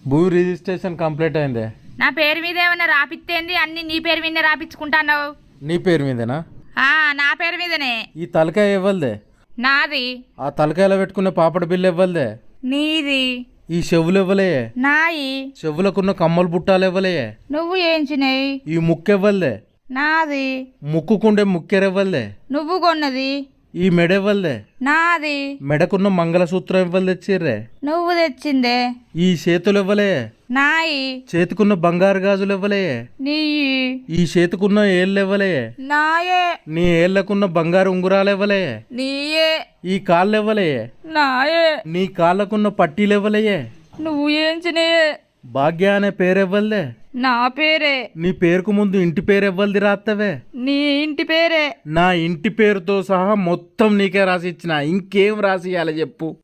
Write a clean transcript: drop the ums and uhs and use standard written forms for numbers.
భూ registration complete అయిందే. నా పేరు మీద ఏమన్నా రాపిత్తేంది? అన్ని నీ పేరు మీదనే రాపించుకుంటాన్నావు. నీ పేరు మీదేనా? నా పేరు మీదనే. ఈ తలకాయ ఇవ్వలదే. నాది. ఆ తలకాయలో పెట్టుకున్న పాపడ బిల్లు ఇవ్వలదే. నీది. ఈ చెవులు ఇవ్వలే. నాయి. చెవులకున్న కమ్మలు బుట్టాలు ఇవ్వలే. నువ్వు ఏంచినాయి? ఈ ముక్కు ఇవ్వలదే. నాది. ముక్కుకుండే ముక్కెరెవ్వలదే. నువ్వు కొన్నది. ఈ మెడ ఇవ్వలదే. నాది. మెడకున్న మంగళసూత్రం ఇవ్వలు తెచ్చిర్రే. నువ్వు తెచ్చిందే. ఈ చేతులు ఇవ్వలే. నాయి. చేతికున్న బంగారు గాజులు ఇవ్వలే. నీయి. ఈ చేతికున్న ఏళ్ళు ఇవ్వలే. నాయే. నీ ఏళ్లకున్న బంగారు ఉంగురాలు ఇవ్వలే. నీయే. ఈ కాళ్ళు ఇవ్వలే. నాయే. నీ కాళ్ళకున్న పట్టీలు ఇవ్వలే. నువ్వు ఏంచినే? భాగ్య అనే పేరు ఇవ్వలే. నా పేరే. నీ పేరుకు ముందు ఇంటి పేరు ఇవ్వలది రాత్తవే. నీ ఇంటి పేరే. నా ఇంటి పేరుతో సహా మొత్తం నీకే రాసి ఇచ్చిన. ఇంకేం రాసి ఇవ్వాలి చెప్పు?